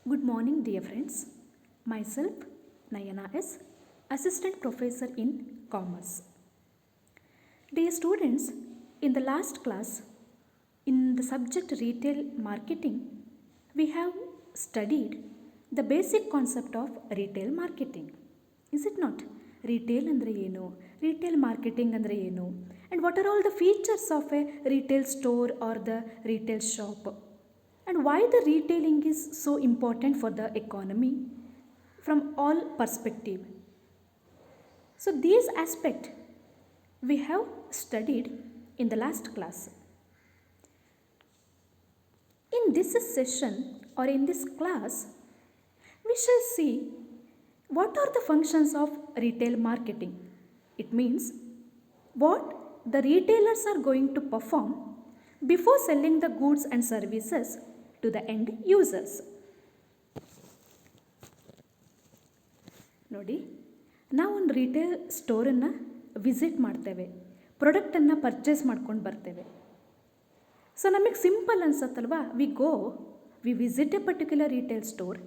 Good morning, dear friends. Myself, Nayana S., Assistant Professor in Commerce. Dear students, in the last class, in the subject Retail Marketing, we have studied the basic concept of retail marketing. Is it not? Retail andre ಏನು, retail marketing andre ಏನು, and what are all the features of a retail store or the retail shop, and why the retailing is so important for the economy from all perspective. So these aspects we have studied in the last class. In this session or in this class, we shall see what are the functions of retail marketing. It means what the retailers are going to perform before selling the goods and services to the end users. ನೋಡಿ, ನಾವು ಒಂದು retail ಸ್ಟೋರನ್ನು visit ಮಾಡ್ತೇವೆ, ಪ್ರಾಡಕ್ಟನ್ನು purchase ಮಾಡ್ಕೊಂಡು ಬರ್ತೇವೆ. So ನಮಗೆ simple ಅನ್ಸತ್ತಲ್ವಾ, we visit a particular retail store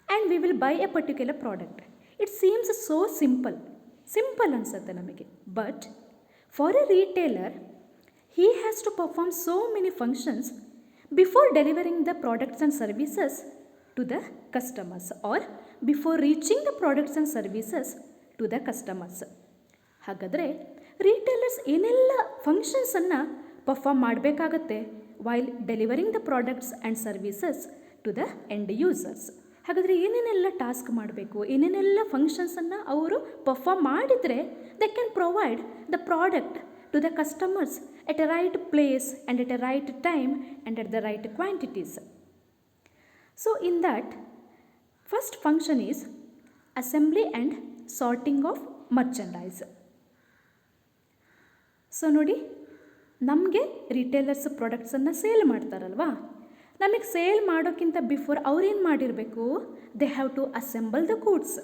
and we will buy a particular product. It seems so simple ಅನ್ಸುತ್ತೆ ನಮಗೆ. But for a retailer, he has to perform so many functions before delivering the products and services to the customers or before reaching the products and services to the customers. ಹಾಗಾದರೆ retailers ಏನೆಲ್ಲ ಫಂಕ್ಷನ್ಸನ್ನು perform ಮಾಡಬೇಕಾಗತ್ತೆ while delivering the products and services to the end users. ಹಾಗಾದರೆ ಏನೇನೆಲ್ಲ task ಮಾಡಬೇಕು, ಏನೇನೆಲ್ಲ ಫಂಕ್ಷನ್ಸನ್ನು ಅವರು ಪರ್ಫಾರ್ಮ್ ಮಾಡಿದರೆ they can provide the product to the customers at a right place and at a right time and at the right quantities. So in that, first function is assembly and sorting of merchandise. So ನೋಡಿ, ನಮಗೆ retailers ಪ್ರಾಡಕ್ಟ್ಸನ್ನು sale ಮಾಡ್ತಾರಲ್ವಾ, ನಮಗೆ sale ಮಾಡೋಕ್ಕಿಂತ before ಅವ್ರೇನು ಮಾಡಿರಬೇಕು, they have to assemble the goods.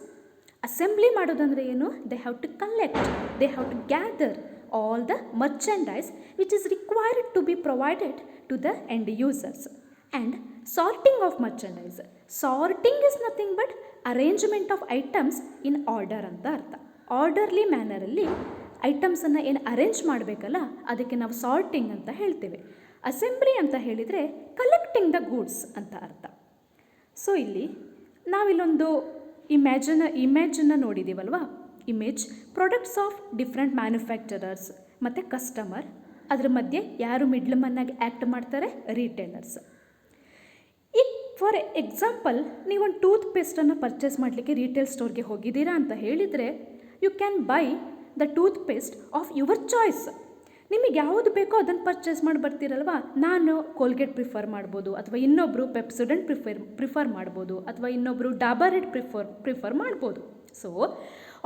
Assembly ಮಾಡೋದಂದರೆ ಏನು, they have to collect, they have to gather all the merchandise which is required to be provided to the end users. And sorting of merchandise. Sorting is nothing but arrangement of items in order ಅಂತ ಅರ್ಥ. Orderly ಮ್ಯಾನರಲ್ಲಿ ಐಟಮ್ಸನ್ನು ಏನು arrange ಮಾಡಬೇಕಲ್ಲ, ಅದಕ್ಕೆ ನಾವು sorting ಅಂತ ಹೇಳ್ತೇವೆ. Assembly ಅಂತ ಹೇಳಿದರೆ ಕಲೆಕ್ಟಿಂಗ್ ದ ಗೂಡ್ಸ್ ಅಂತ ಅರ್ಥ. ಸೊ ಇಲ್ಲಿ ನಾವಿಲ್ಲೊಂದು ಇಮೇಜನ್ನು ನೋಡಿದ್ದೀವಲ್ವಾ, image products of different manufacturers ಮತ್ತು ಕಸ್ಟಮರ್, ಅದರ ಮಧ್ಯೆ ಯಾರು ಮಿಡ್ಲ್ಮನ್ನಾಗಿ ಆ್ಯಕ್ಟ್ ಮಾಡ್ತಾರೆ, ರಿಟೇಲರ್ಸ್. ಈಗ ಫಾರ್ ಎಕ್ಸಾಂಪಲ್, ನೀವೊಂದು ಟೂತ್ ಪೇಸ್ಟನ್ನು ಪರ್ಚೇಸ್ ಮಾಡಲಿಕ್ಕೆ ರಿಟೇಲ್ ಸ್ಟೋರ್ಗೆ ಹೋಗಿದ್ದೀರಾ ಅಂತ ಹೇಳಿದರೆ, you can buy the toothpaste of your choice. ನಿಮಗೆ ಯಾವುದು ಬೇಕೋ ಅದನ್ನು ಪರ್ಚೇಸ್ ಮಾಡಿ ಬರ್ತೀರಲ್ವ. ನಾನು ಕೋಲ್ಗೇಟ್ ಪ್ರಿಫರ್ ಮಾಡ್ಬೋದು, ಅಥವಾ ಇನ್ನೊಬ್ಬರು ಪೆಪ್ಸೋಡೆಂಟ್ ಪ್ರಿಫರ್ ಮಾಡ್ಬೋದು, ಅಥವಾ ಇನ್ನೊಬ್ಬರು ಡಾಬರ್ ರೆಡ್ ಪ್ರಿಫರ್ ಮಾಡ್ಬೋದು. So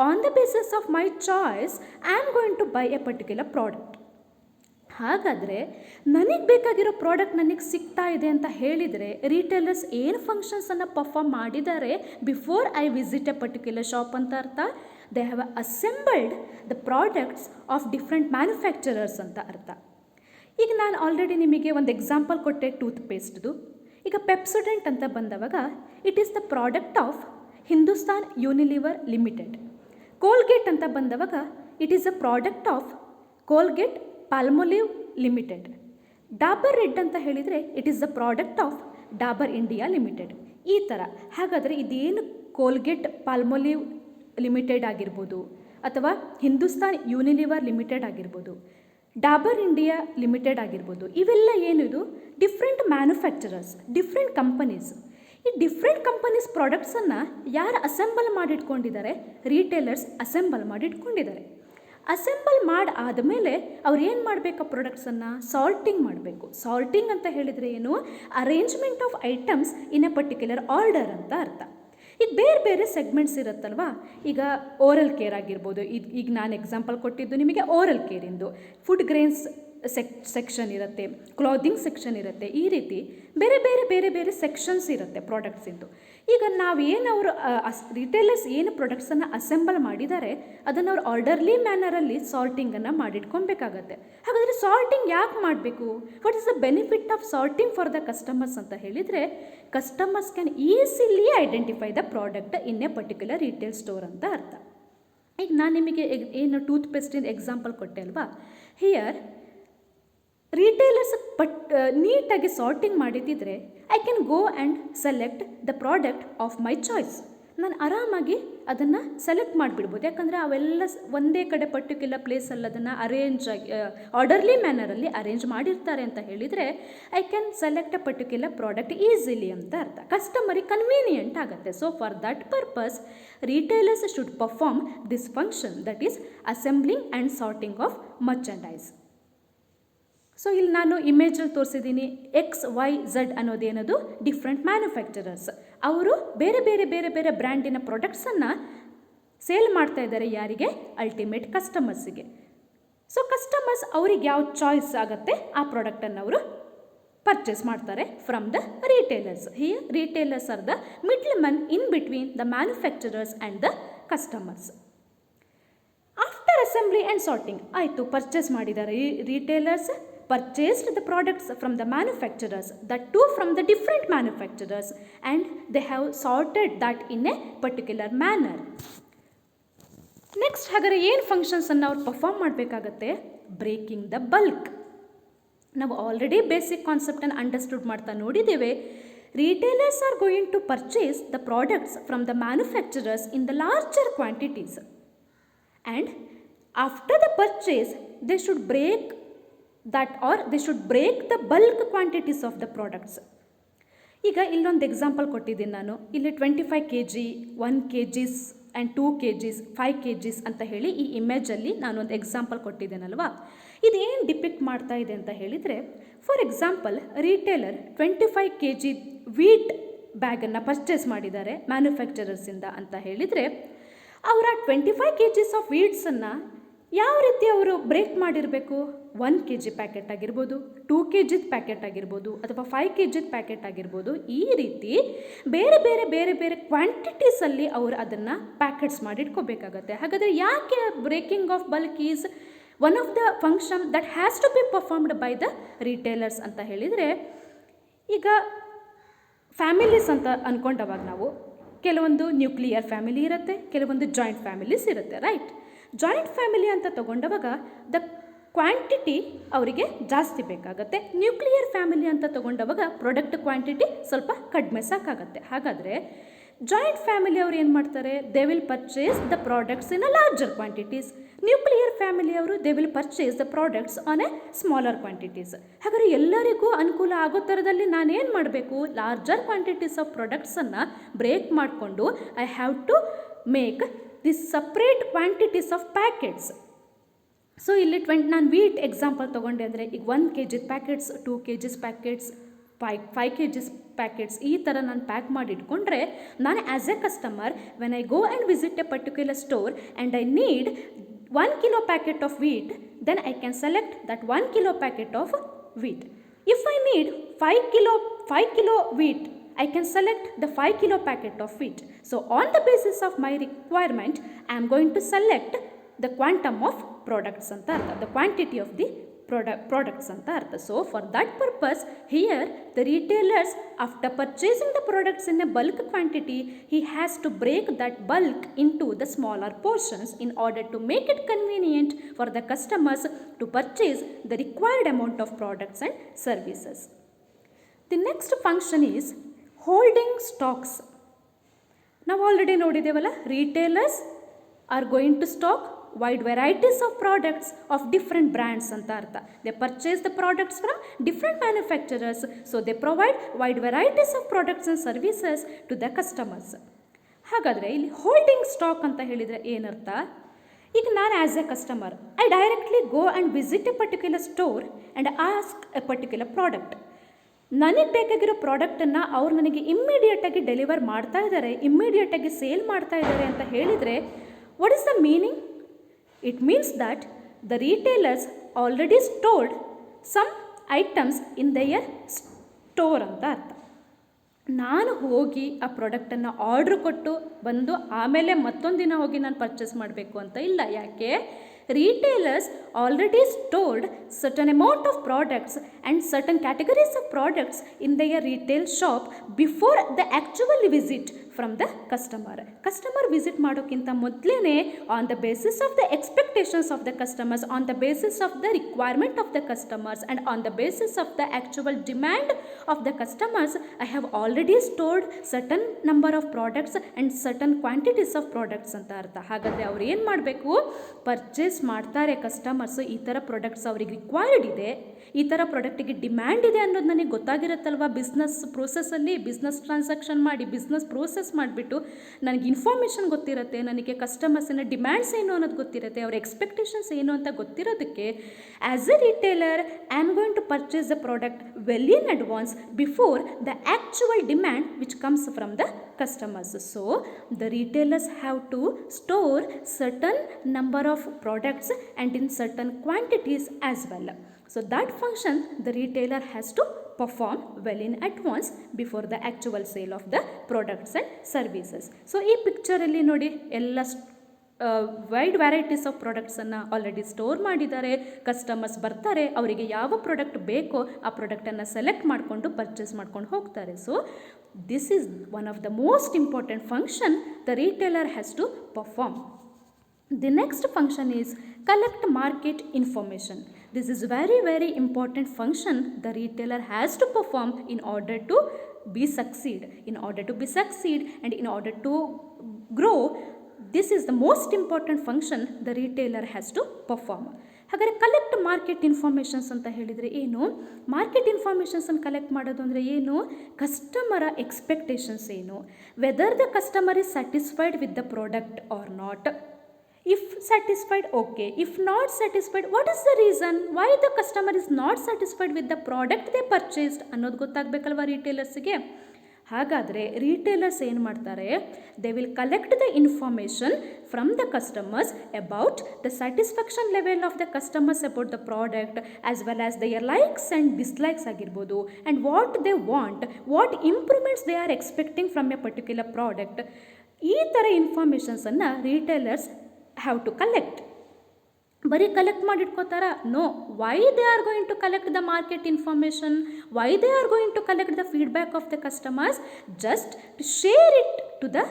on the basis of my choice, I am going to buy a particular product. ಹಾಗಾದರೆ ನನಗೆ ಬೇಕಾಗಿರೋ ಪ್ರಾಡಕ್ಟ್ ನನಗೆ ಸಿಗ್ತಾ ಇದೆ ಅಂತ ಹೇಳಿದರೆ, ರಿಟೇಲರ್ಸ್ ಏನು ಫಂಕ್ಷನ್ಸನ್ನು ಪರ್ಫಾರ್ಮ್ ಮಾಡಿದ್ದಾರೆ before I visit a particular shop ಅಂತ ಅರ್ಥ. They have assembled the products of different manufacturers ಅಂತ ಅರ್ಥ. ಈಗ ನಾನು ಆಲ್ರೆಡಿ ನಿಮಗೆ ಒಂದು ಎಕ್ಸಾಂಪಲ್ ಕೊಟ್ಟೆ ಟೂತ್ ಪೇಸ್ಟ್ದು. ಈಗ ಪೆಪ್ಸೋಡೆಂಟ್ ಅಂತ ಬಂದವಾಗ, it is the product of Hindustan Unilever limited. Colgate ಅಂತ ಬಂದವಾಗ, it is a product of Colgate Palmolive limited. Dabur red ಅಂತ ಹೇಳಿದರೆ, it is the product of Dabur India limited. ಈ ಥರ. ಹಾಗಾದರೆ ಇದೇನು ಕೋಲ್ಗೇಟ್ ಪಾಲ್ಮೊಲಿವ್ ಲಿಮಿಟೆಡ್ ಆಗಿರ್ಬೋದು, ಅಥವಾ ಹಿಂದೂಸ್ತಾನ್ ಯೂನಿಲಿವರ್ ಲಿಮಿಟೆಡ್ ಆಗಿರ್ಬೋದು, ಡಾಬರ್ ಇಂಡಿಯಾ ಲಿಮಿಟೆಡ್ ಆಗಿರ್ಬೋದು, ಇವೆಲ್ಲ ಏನಿದು ಡಿಫ್ರೆಂಟ್ ಮ್ಯಾನುಫ್ಯಾಕ್ಚರರ್ಸ್, ಡಿಫ್ರೆಂಟ್ ಕಂಪನೀಸ್. ಈ ಡಿಫ್ರೆಂಟ್ ಕಂಪನೀಸ್ ಪ್ರಾಡಕ್ಟ್ಸನ್ನು ಯಾರು ಅಸೆಂಬಲ್ ಮಾಡಿಟ್ಕೊಂಡಿದ್ದಾರೆ, ರಿಟೇಲರ್ಸ್ ಅಸೆಂಬಲ್ ಮಾಡಿಟ್ಕೊಂಡಿದ್ದಾರೆ. ಅಸೆಂಬಲ್ ಮಾಡಿ ಆದಮೇಲೆ ಅವ್ರು ಏನು ಮಾಡಬೇಕು, ಪ್ರಾಡಕ್ಟ್ಸನ್ನು ಸಾರ್ಟಿಂಗ್ ಮಾಡಬೇಕು. ಸಾರ್ಟಿಂಗ್ ಅಂತ ಹೇಳಿದರೆ ಏನು, arrangement of items in a particular order ಅಂತ ಅರ್ಥ. ಈಗ ಬೇರೆ ಬೇರೆ ಸೆಗ್ಮೆಂಟ್ಸ್ ಇರುತ್ತಲ್ವಾ. ಈಗ ಓರಲ್ ಕೇರ್ ಆಗಿರ್ಬೋದು, ಈಗ ನಾನು ಎಕ್ಸಾಂಪಲ್ ಕೊಟ್ಟಿದ್ದು ನಿಮಗೆ ಓರಲ್ ಕೇರಿಂದು. ಫುಡ್ ಗ್ರೇನ್ಸ್ ಸೆಕ್ಷನ್ ಇರುತ್ತೆ, ಕ್ಲಾದಿಂಗ್ ಸೆಕ್ಷನ್ ಇರುತ್ತೆ, ಈ ರೀತಿ ಬೇರೆ ಬೇರೆ ಬೇರೆ ಬೇರೆ ಸೆಕ್ಷನ್ಸ್ ಇರುತ್ತೆ ಪ್ರಾಡಕ್ಟ್ಸಿಂದು. ಈಗ ನಾವೇನು ಅವರು ರಿಟೇಲರ್ಸ್ ಏನು ಪ್ರಾಡಕ್ಟ್ಸನ್ನು ಅಸೆಂಬಲ್ ಮಾಡಿದ್ದಾರೆ ಅದನ್ನು ಅವ್ರು ಆರ್ಡರ್ಲಿ ಮ್ಯಾನರಲ್ಲಿ ಸಾರ್ಟಿಂಗನ್ನು ಮಾಡಿಟ್ಕೊಬೇಕಾಗತ್ತೆ. ಹಾಗಾದರೆ ಸಾರ್ಟಿಂಗ್ ಯಾಕೆ ಮಾಡಬೇಕು? What is the benefit of sorting for the customers ಅಂತ ಹೇಳಿದರೆ, customers can easily identify the product in a particular retail store ಅಂತ ಅರ್ಥ. ಈಗ ನಾನು ನಿಮಗೆ ಏನು ಟೂತ್ ಪೇಸ್ಟಿಂದ ಎಕ್ಸಾಂಪಲ್ ಕೊಟ್ಟೆ ಅಲ್ವಾ, ಹಿಯರ್ ರಿಟೇಲರ್ಸ್ ನೀಟಾಗಿ ಸಾರ್ಟಿಂಗ್ ಮಾಡಿದ್ದಿದ್ರೆ I can go and select the product of my choice. ನಾನು ಆರಾಮಾಗಿ ಅದನ್ನು ಸೆಲೆಕ್ಟ್ ಮಾಡಿಬಿಡ್ಬೋದು, ಯಾಕಂದರೆ ಅವೆಲ್ಲ ಒಂದೇ ಕಡೆ ಪರ್ಟಿಕ್ಯುಲರ್ ಪ್ಲೇಸಲ್ಲಿ ಅದನ್ನು ಅರೇಂಜ್ ಆಗಿ ಆರ್ಡರ್ಲಿ ಮ್ಯಾನರಲ್ಲಿ ಅರೇಂಜ್ ಮಾಡಿರ್ತಾರೆ ಅಂತ ಹೇಳಿದರೆ I can select a particular product easily ಅಂತ ಅರ್ಥ. ಕಸ್ಟಮರಿಗೆ ಕನ್ವೀನಿಯೆಂಟ್ ಆಗುತ್ತೆ. So for that purpose retailers should perform this function, that is assembling and sorting of merchandise. So ಇಲ್ಲಿ ನಾನು ಇಮೇಜಲ್ಲಿ ತೋರಿಸಿದ್ದೀನಿ XYZ ಅನ್ನೋದೇನದು ಡಿಫ್ರೆಂಟ್ ಮ್ಯಾನುಫ್ಯಾಕ್ಚರರ್ಸ್. ಅವರು ಬೇರೆ ಬೇರೆ ಬೇರೆ ಬೇರೆ ಬ್ರ್ಯಾಂಡಿನ ಪ್ರಾಡಕ್ಟ್ಸನ್ನು ಸೇಲ್ ಮಾಡ್ತಾ ಇದ್ದಾರೆ. ಯಾರಿಗೆ? ಅಲ್ಟಿಮೇಟ್ ಕಸ್ಟಮರ್ಸಿಗೆ. ಸೊ ಕಸ್ಟಮರ್ಸ್ ಅವ್ರಿಗೆ ಯಾವ ಚಾಯ್ಸ್ ಆಗುತ್ತೆ ಆ ಪ್ರಾಡಕ್ಟನ್ನು ಅವರು ಪರ್ಚೇಸ್ ಮಾಡ್ತಾರೆ from the retailers. Here retailers are the middle Mann in between the manufacturers and the customers. After assembly and sorting ಆಯಿತು, ಪರ್ಚೇಸ್ ಮಾಡಿದ್ದಾರೆ retailers, purchased the products from the manufacturers, that too from the different manufacturers, and they have sorted that in a particular manner. Next ಹಾಗಾದರೆ ಏನು ಫಂಕ್ಷನ್ಸನ್ನು ಅವ್ರು perform ಮಾಡಬೇಕಾಗತ್ತೆ? Breaking the bulk. ನಾವು already basic ಕಾನ್ಸೆಪ್ಟನ್ನು understood ಮಾಡ್ತಾ ನೋಡಿದ್ದೇವೆ. Retailers are going to purchase the products from the manufacturers in the larger quantities, and after the purchase they should break they should break the bulk quantities of the products. ಈಗ ಇಲ್ಲೊಂದು example ಕೊಟ್ಟಿದ್ದೀನಿ ನಾನು. ಇಲ್ಲಿ 25 kg, 1 kg and 2 kg, 5 kg ಅಂತ ಹೇಳಿ ಈ ಇಮೇಜಲ್ಲಿ ನಾನೊಂದು example ಕೊಟ್ಟಿದ್ದೇನಲ್ವಾ. ಇದೇನು ಡಿಪಿಕ್ಟ್ ಮಾಡ್ತಾ ಇದೆ ಅಂತ ಹೇಳಿದರೆ, for example retailer 25 kg wheat ಬ್ಯಾಗನ್ನು ಪರ್ಚೇಸ್ ಮಾಡಿದ್ದಾರೆ ಮ್ಯಾನುಫ್ಯಾಕ್ಚರರ್ಸಿಂದ ಅಂತ ಹೇಳಿದರೆ, ಅವರ 25 kg ಆಫ್ ವೀಟ್ಸನ್ನು ಯಾವ ರೀತಿ ಅವರು ಬ್ರೇಕ್ ಮಾಡಿರಬೇಕು? 1 kg ಪ್ಯಾಕೆಟ್ ಆಗಿರ್ಬೋದು, 2 kg ಪ್ಯಾಕೆಟ್ ಆಗಿರ್ಬೋದು, ಅಥವಾ 5 kg ಪ್ಯಾಕೆಟ್ ಆಗಿರ್ಬೋದು. ಈ ರೀತಿ ಬೇರೆ ಬೇರೆ ಬೇರೆ ಬೇರೆ ಕ್ವಾಂಟಿಟೀಸಲ್ಲಿ ಅವರು ಅದನ್ನು ಪ್ಯಾಕೆಟ್ಸ್ ಮಾಡಿಟ್ಕೋಬೇಕಾಗತ್ತೆ. ಹಾಗಾದರೆ ಯಾಕೆ breaking of bulk is one of the function that has to be performed by the retailers ಅಂತ ಹೇಳಿದರೆ, ಈಗ ಫ್ಯಾಮಿಲೀಸ್ ಅಂತ ಅಂದ್ಕೊಂಡವಾಗ ನಾವು ಕೆಲವೊಂದು ನ್ಯೂಕ್ಲಿಯರ್ ಫ್ಯಾಮಿಲಿ ಇರುತ್ತೆ, ಕೆಲವೊಂದು ಜಾಯಿಂಟ್ ಫ್ಯಾಮಿಲೀಸ್ ಇರುತ್ತೆ, ರೈಟ್? ಜಾಯಿಂಟ್ ಫ್ಯಾಮಿಲಿ ಅಂತ ತಗೊಂಡವಾಗ ದ ಕ್ವಾಂಟಿಟಿ ಅವರಿಗೆ ಜಾಸ್ತಿ ಬೇಕಾಗುತ್ತೆ. ನ್ಯೂಕ್ಲಿಯರ್ ಫ್ಯಾಮಿಲಿ ಅಂತ ತಗೊಂಡವಾಗ ಪ್ರಾಡಕ್ಟ್ ಕ್ವಾಂಟಿಟಿ ಸ್ವಲ್ಪ ಕಡಿಮೆ ಸಾಕಾಗುತ್ತೆ. ಹಾಗಾದರೆ ಜಾಯಿಂಟ್ ಫ್ಯಾಮಿಲಿ ಅವರು ಏನು ಮಾಡ್ತಾರೆ? They will purchase the products in a larger quantities. Nuclear family ಅವರು they will purchase the products on a smaller quantities. ಹಾಗಾದರೆ ಎಲ್ಲರಿಗೂ ಅನುಕೂಲ ಆಗೋ ಥರದಲ್ಲಿ ನಾನೇನು ಮಾಡಬೇಕು? ಲಾರ್ಜರ್ ಕ್ವಾಂಟಿಟೀಸ್ ಆಫ್ ಪ್ರಾಡಕ್ಟ್ಸನ್ನು ಬ್ರೇಕ್ ಮಾಡಿಕೊಂಡು I have to make this separate quantities of packets. So ಇಲ್ಲಿ ನಾನು ವೀಟ್ ಎಕ್ಸಾಂಪಲ್ ತೊಗೊಂಡೆ ಅಂದರೆ, ಈಗ 1 kg packets, 2 kg packets, 5 kg packets ಈ ಥರ ನಾನು ಪ್ಯಾಕ್ ಮಾಡಿ ಇಟ್ಕೊಂಡ್ರೆ, ನಾನು as a customer when I go and visit a particular store and I need 1 kilo packet of wheat, then I can select that 1 kilo packet of wheat. If I need 5 kilo wheat, I can select the 5 kilo packet of wheat. So on the basis of my requirement, I am going to select the quantum of products anta artha, the quantity of the products anta artha. So for that purpose, here the retailers, after purchasing the products in a bulk quantity, he has to break that bulk into the smaller portions in order to make it convenient for the customers to purchase the required amount of products and services. The next function is holding stocks. ನಾವು already ನೋಡಿದ್ದೇವಲ್ಲ, retailers are going to stock wide varieties of products of different brands ಅಂತ ಅರ್ಥ. They purchase the products from different manufacturers, so they provide wide varieties of products and services to the customers. ಹಾಗಾದರೆ ಇಲ್ಲಿ holding stock ಅಂತ ಹೇಳಿದರೆ ಏನರ್ಥ? ಈಗ ನಾನು as a customer I directly go and visit a particular store and ask A particular product. ನನಗೆ ಬೇಕಾಗಿರೋ ಪ್ರಾಡಕ್ಟನ್ನು ಅವ್ರು ನನಗೆ ಇಮ್ಮಿಡಿಯೇಟಾಗಿ ಡೆಲಿವರ್ ಮಾಡ್ತಾ ಇದ್ದಾರೆ, ಇಮ್ಮಿಡಿಯೇಟಾಗಿ ಸೇಲ್ ಮಾಡ್ತಾ ಇದ್ದಾರೆ ಅಂತ ಹೇಳಿದರೆ, what is the meaning? It means that the retailers already stored some items in their store ಅಂತ ಅರ್ಥ. ನಾನು ಹೋಗಿ ಆ ಪ್ರಾಡಕ್ಟನ್ನು ಆರ್ಡ್ರ್ ಕೊಟ್ಟು ಬಂದು ಆಮೇಲೆ ಮತ್ತೊಂದು ದಿನ ಹೋಗಿ ನಾನು ಪರ್ಚೇಸ್ ಮಾಡಬೇಕು ಅಂತ ಇಲ್ಲ. ಯಾಕೆ? retailers already stored certain amount of products and certain categories of products in their retail shop before the actual visit from the customer. Customer visit ಮಾಡೋಕ್ಕಿಂತ ಮೊದಲೇ on the basis of the expectations of the customers, on the basis of the requirement of the customers and on the basis of the actual demand of the customers, I have already stored certain number of products and certain quantities of products ಅಂತ ಅರ್ಥ. ಹಾಗಾದರೆ ಅವ್ರು ಏನು ಮಾಡಬೇಕು? Purchase ಮಾಡ್ತಾರೆ customers, ಈ ಥರ products ಅವ್ರಿಗೆ ರಿಕ್ವೈರ್ಡ್ ಇದೆ, ಈ ಥರ ಪ್ರಾಡಕ್ಟಿಗೆ ಡಿಮ್ಯಾಂಡ್ ಇದೆ ಅನ್ನೋದು ನನಗೆ ಗೊತ್ತಾಗಿರುತ್ತಲ್ವ. ಬಿಸ್ನೆಸ್ ಪ್ರೋಸೆಸ್ಸಲ್ಲಿ ಬಿಸ್ನೆಸ್ ಟ್ರಾನ್ಸಾಕ್ಷನ್ ಮಾಡಿ ಬಿಸ್ನೆಸ್ ಪ್ರೋಸೆಸ್ ಮಾಡಿಬಿಟ್ಟು ನನಗೆ ಇನ್ಫಾರ್ಮೇಷನ್ ಗೊತ್ತಿರುತ್ತೆ, ನನಗೆ ಕಸ್ಟಮರ್ಸಿನ ಡಿಮ್ಯಾಂಡ್ಸ್ ಏನು ಅನ್ನೋದು ಗೊತ್ತಿರುತ್ತೆ, ಅವ್ರ ಎಕ್ಸ್ಪೆಕ್ಟೇಷನ್ಸ್ ಏನು ಅಂತ ಗೊತ್ತಿರೋದಕ್ಕೆ as a retailer I am going to purchase the product well in advance before the actual demand which comes from the customers. So the retailers have to store certain number of products and in certain quantities as well. So that function the retailer has to perform well in advance before the actual sale of the products and services. So ಈ ಪಿಕ್ಚರಲ್ಲಿ ನೋಡಿ ಎಲ್ಲ wide varieties of ಪ್ರಾಡಕ್ಟ್ಸನ್ನು already store ಮಾಡಿದ್ದಾರೆ. Customers ಬರ್ತಾರೆ, ಅವರಿಗೆ ಯಾವ product ಬೇಕೋ ಆ ಪ್ರಾಡಕ್ಟನ್ನು ಸೆಲೆಕ್ಟ್ ಮಾಡಿಕೊಂಡು ಪರ್ಚೇಸ್ ಮಾಡ್ಕೊಂಡು ಹೋಗ್ತಾರೆ. So this is one of the most important function the retailer has to perform. The next function is collect market information. This is very important function the retailer has to perform in order to be succeed. In order to be succeed and in order to grow, this is the most important function the retailer has to perform. ಹಾಗಾದರೆ collect market informations ಅಂತ ಹೇಳಿದರೆ ಏನು? Market ಇನ್ಫಾರ್ಮೇಷನ್ಸನ್ನು collect ಮಾಡೋದು ಅಂದರೆ ಏನು? ಕಸ್ಟಮರ expectations ಏನು, whether the customer is satisfied with the product or not. If satisfied okay, if not satisfied what is the reason why the customer is not satisfied with the product they purchased ಅನ್ನೋದು ಗೊತ್ತಾಗಬೇಕಲ್ವ ರೀಟೇಲರ್ಸ್ಗೆ. ಹಾಗಾದರೆ retailers ಏನು ಮಾಡ್ತಾರೆ? They will collect the information from the customers about the satisfaction level of the customers about the product as well as their likes and dislikes ಆಗಿರ್ಬೋದು, and what they want, what improvements they are expecting from a particular product. ಈ ಥರ ಇನ್ಫಾರ್ಮೇಷನ್ಸನ್ನು retailers have to collect. ಬರೀ collect ಮಾಡಿಟ್ಕೋತಾರ? No. Why they are going to collect the market information, why they are going to collect the feedback of the customers? Just to share it to the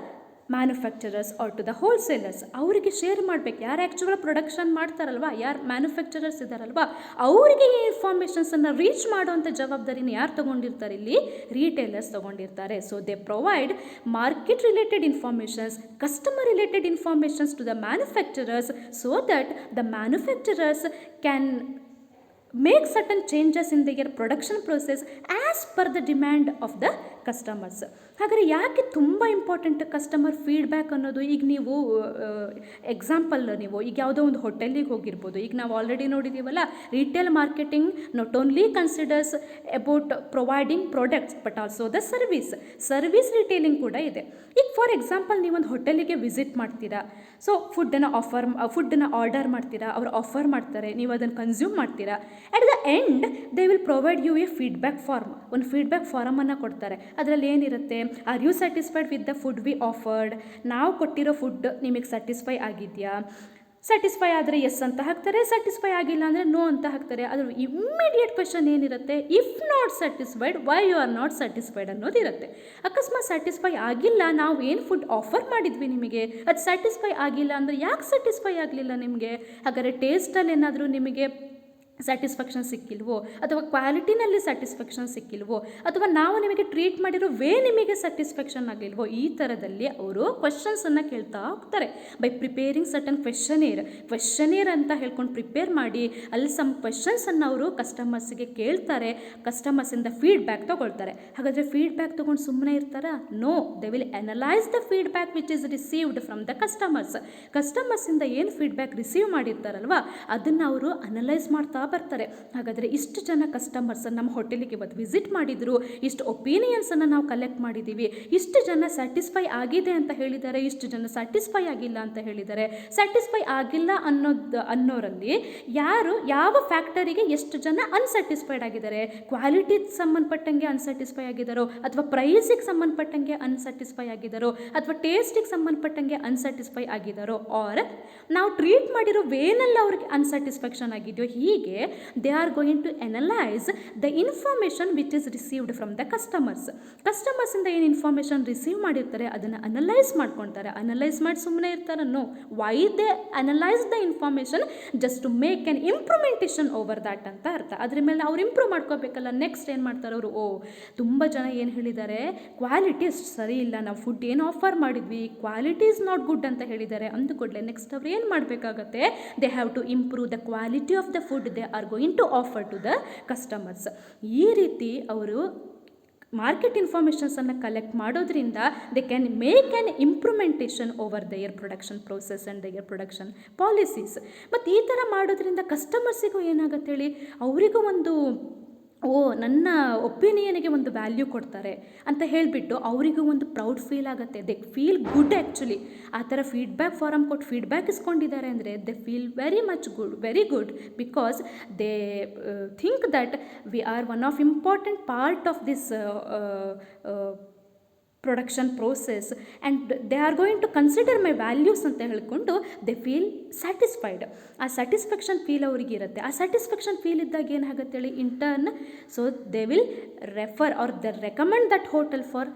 manufacturers or to the wholesalers. ಅವರಿಗೆ share ಮಾಡಬೇಕು. ಯಾರು actual production ಮಾಡ್ತಾರಲ್ವ, ಯಾರು manufacturers ಇದ್ದಾರಲ್ವ, ಅವರಿಗೆ ಈ ಇನ್ಫಾರ್ಮೇಷನ್ಸನ್ನು reach ಮಾಡುವಂಥ ಜವಾಬ್ದಾರಿನ ಯಾರು ತೊಗೊಂಡಿರ್ತಾರೆ? ಇಲ್ಲಿ ರೀಟೇಲರ್ಸ್ ತೊಗೊಂಡಿರ್ತಾರೆ. So they provide market related informations, customer related informations to the manufacturers so that the manufacturers can make certain changes in their production process as per the demand of the customers. ಹಾಗಾದರೆ ಯಾಕೆ ತುಂಬ important customer feedback ಅನ್ನೋದು? ಈಗ ನೀವು example, ನೀವು ಈಗ ಯಾವುದೋ ಒಂದು ಹೋಟೆಲಿಗೆ ಹೋಗಿರ್ಬೋದು. ಈಗ ನಾವು ಆಲ್ರೆಡಿ ನೋಡಿದ್ದೀವಲ್ಲ, retail marketing not only considers about providing products but also the service retailing ಕೂಡ ಇದೆ. ಈಗ ಫಾರ್ ಎಕ್ಸಾಂಪಲ್ ನೀವೊಂದು ಹೋಟೆಲಿಗೆ ವಿಸಿಟ್ ಮಾಡ್ತೀರಾ. ಸೊ ಫುಡ್ಡನ್ನು ಆರ್ಡರ್ ಮಾಡ್ತೀರಾ, ಅವರು ಆಫರ್ ಮಾಡ್ತಾರೆ, ನೀವು ಅದನ್ನು ಕನ್ಸ್ಯೂಮ್ ಮಾಡ್ತೀರಾ. At the end they will provide you a feedback form. ಒಂದು ಫೀಡ್ಬ್ಯಾಕ್ ಫಾರಮನ್ನು ಕೊಡ್ತಾರೆ. ಅದರಲ್ಲಿ ಏನಿರುತ್ತೆ? Are you satisfied with the food we offered? ನಾವು ಕೊಟ್ಟಿರೋ ಫುಡ್ ನಿಮಗೆ ಸ್ಯಾಟಿಸ್ಫೈ ಆಗಿದೆಯಾ? ಸ್ಯಾಟಿಸ್ಫೈ ಆದರೆ ಎಸ್ ಅಂತ ಹಾಕ್ತಾರೆ, ಸ್ಯಾಟಿಸ್ಫೈ ಆಗಿಲ್ಲ ಅಂದರೆ ನೋ ಅಂತ ಹಾಕ್ತಾರೆ. ಅದ್ರ ಇಮ್ಮಿಡಿಯೇಟ್ ಕ್ವೆಶನ್ ಏನಿರುತ್ತೆ? If not satisfied why you are not satisfied ಅನ್ನೋದಿರುತ್ತೆ. ಅಕಸ್ಮಾತ್ ಸ್ಯಾಟಿಸ್ಫೈ ಆಗಿಲ್ಲ, ನಾವು ಏನು ಫುಡ್ ಆಫರ್ ಮಾಡಿದ್ವಿ ನಿಮಗೆ ಅದು ಸ್ಯಾಟಿಸ್ಫೈ ಆಗಿಲ್ಲ ಅಂದರೆ ಯಾಕೆ ಸ್ಯಾಟಿಸ್ಫೈ ಆಗಲಿಲ್ಲ ನಿಮಗೆ? ಹಾಗಾದರೆ ಟೇಸ್ಟಲ್ಲಿ ಏನಾದರೂ ನಿಮಗೆ ಸ್ಯಾಟಿಸ್ಫ್ಯಾಕ್ಷನ್ ಸಿಕ್ಕಿಲ್ವೋ, ಅಥವಾ ಕ್ವಾಲಿಟಿನಲ್ಲಿ ಸ್ಯಾಟಿಸ್ಫ್ಯಾಕ್ಷನ್ ಸಿಕ್ಕಿಲ್ವೋ, ಅಥವಾ ನಾವು ನಿಮಗೆ ಟ್ರೀಟ್ ಮಾಡಿರೋ ವೇ ನಿಮಗೆ ಸ್ಯಾಟಿಸ್ಫ್ಯಾಕ್ಷನ್ ಆಗಲಿಲ್ವೋ? ಈ ಥರದಲ್ಲಿ ಅವರು ಕ್ವೆಶನ್ಸನ್ನು ಕೇಳ್ತಾ ಹೋಗ್ತಾರೆ. ಬೈ ಪ್ರಿಪೇರಿಂಗ್ ಸರ್ಟನ್ ಕ್ವೆಶನೇರ್ ಅಂತ ಹೇಳ್ಕೊಂಡು ಪ್ರಿಪೇರ್ ಮಾಡಿ ಅಲ್ಲಿ ಸಮ್ ಕ್ವೆಶನ್ಸನ್ನು ಅವರು ಕಸ್ಟಮರ್ಸಿಗೆ ಕೇಳ್ತಾರೆ. ಕಸ್ಟಮರ್ಸಿಂದ ಫೀಡ್ಬ್ಯಾಕ್ ತೊಗೊಳ್ತಾರೆ. ಹಾಗಾದರೆ ಫೀಡ್ಬ್ಯಾಕ್ ತೊಗೊಂಡು ಸುಮ್ಮನೆ ಇರ್ತಾರಾ? No, they will analyse the feedback which is received from the ಕಸ್ಟಮರ್ಸಿಂದ ಏನು ಫೀಡ್ಬ್ಯಾಕ್ ರಿಸೀವ್ ಮಾಡಿರ್ತಾರಲ್ವ ಅದನ್ನು ಅವರು ಅನಲೈಸ್ ಮಾಡ್ತಾ ಬರ್ತಾರೆ. ಹಾಗಾದರೆ ಇಷ್ಟು ಜನ ಕಸ್ಟಮರ್ಸ್ ನಮ್ಮ ಹೋಟೆಲಿಗೆ ಇವತ್ತು ವಿಸಿಟ್ ಮಾಡಿದರು, ಇಷ್ಟು ಒಪಿನಿಯನ್ಸನ್ನು ನಾವು ಕಲೆಕ್ಟ್ ಮಾಡಿದ್ದೀವಿ, ಇಷ್ಟು ಜನ ಸ್ಯಾಟಿಸ್ಫೈ ಆಗಿದೆ ಅಂತ ಹೇಳಿದ್ದಾರೆ, ಇಷ್ಟು ಜನ ಸ್ಯಾಟಿಸ್ಫೈ ಆಗಿಲ್ಲ ಅಂತ ಹೇಳಿದ್ದಾರೆ. ಸ್ಯಾಟಿಸ್ಫೈ ಆಗಿಲ್ಲ ಅನ್ನೋರಲ್ಲಿ ಯಾವ ಫ್ಯಾಕ್ಟರಿಗೆ ಎಷ್ಟು ಜನ ಅನ್ಸ್ಯಾಟಿಸ್ಫೈಡ್ ಆಗಿದ್ದಾರೆ, ಕ್ವಾಲಿಟಿಗೆ ಸಂಬಂಧಪಟ್ಟಂಗೆ ಅನ್ಸ್ಯಾಟಿಸ್ಫೈ ಆಗಿದ್ದಾರೋ, ಅಥವಾ ಪ್ರೈಸಿಗೆ ಸಂಬಂಧಪಟ್ಟಂಗೆ ಅನ್ಸ್ಯಾಟಿಸ್ಫೈ ಆಗಿದ್ದಾರೋ, ಅಥವಾ ಟೇಸ್ಟಿಗೆ ಸಂಬಂಧಪಟ್ಟಂಗೆ ಅನ್ಸ್ಯಾಟಿಸ್ಫೈ ಆಗಿದ್ದಾರೋ, ಆರ್ ನಾವು ಟ್ರೀಟ್ ಮಾಡಿರೋ ವೇನಲ್ಲಿ ಅವ್ರಿಗೆ ಅನ್ಸ್ಯಾಟಿಸ್ಫ್ಯಾಕ್ಷನ್ ಆಗಿದೆಯೋ. ಹೀಗೆ they are going to analyse the information which is received from the ಕಸ್ಟಮರ್ಸಿಂದ ಏನು ಇನ್ಫಾರ್ಮೇಷನ್ ರಿಸೀವ್ ಮಾಡಿರ್ತಾರೆ ಅದನ್ನು ಅನಲೈಸ್ ಮಾಡ್ಕೊಳ್ತಾರೆ. ಅನಲೈಸ್ ಮಾಡಿ ಸುಮ್ಮನೆ ಇರ್ತಾರೆ? No. Why they analyse the information? Just to make an improvementation over that ಅಂತ ಅರ್ಥ. ಅದ್ರ ಮೇಲೆ ಅವ್ರು ಇಂಪ್ರೂವ್ ಮಾಡ್ಕೋಬೇಕಲ್ಲ. ನೆಕ್ಸ್ಟ್ ಏನು ಮಾಡ್ತಾರೆ ಅವರು, ತುಂಬ ಜನ ಏನು ಹೇಳಿದ್ದಾರೆ, ಕ್ವಾಲಿಟಿ ಅಷ್ಟು ಸರಿ ಇಲ್ಲ, ನಾವು ಫುಡ್ ಏನು ಆಫರ್ ಮಾಡಿದ್ವಿ ಕ್ವಾಲಿಟಿ ಇಸ್ ನಾಟ್ ಗುಡ್ ಅಂತ ಹೇಳಿದ್ದಾರೆ ಅಂದುಕೊಡ್ಲೆ ನೆಕ್ಸ್ಟ್ ಅವ್ರು ಏನು ಮಾಡಬೇಕಾಗತ್ತೆ, they have to improve the quality of the food they are going to offer to the customers. ಈ ರೀತಿ ಅವರು ಮಾರ್ಕೆಟ್ ಇನ್ಫಾರ್ಮೇಷನ್ಸನ್ನು ಕಲೆಕ್ಟ್ ಮಾಡೋದ್ರಿಂದ they can make an improvementation over their production process and their production policies. ಮತ್ತು ಈ ಥರ ಮಾಡೋದ್ರಿಂದ ಕಸ್ಟಮರ್ಸಿಗೂ ಏನಾಗುತ್ತೆ ಹೇಳಿ, ಅವರಿಗೂ ಒಂದು ನನ್ನ ಒಪಿನಿಯನಿಗೆ ಒಂದು ವ್ಯಾಲ್ಯೂ ಕೊಡ್ತಾರೆ ಅಂತ ಹೇಳಿಬಿಟ್ಟು ಅವರಿಗೂ ಒಂದು ಪ್ರೌಡ್ ಫೀಲ್ ಆಗುತ್ತೆ. They feel good actually. ಆ ಥರ ಫೀಡ್ಬ್ಯಾಕ್ ಫಾರಮ್ ಕೊಟ್ಟು ಫೀಡ್ಬ್ಯಾಕ್ ಇಸ್ಕೊಂಡಿದ್ದಾರೆ ಅಂದರೆ they feel very good because they think that we are one of important part of this production process and they are going to consider my values ಅಂತ ಹೇಳಿಕೊಂಡು they feel satisfied. ಆ satisfaction feel ಅವ್ರಿಗೆ ಇರುತ್ತೆ. ಆ satisfaction feel ಇದ್ದಾಗ ಏನಾಗುತ್ತೆ ಹೇಳಿ, in turn so they will refer or they recommend that hotel for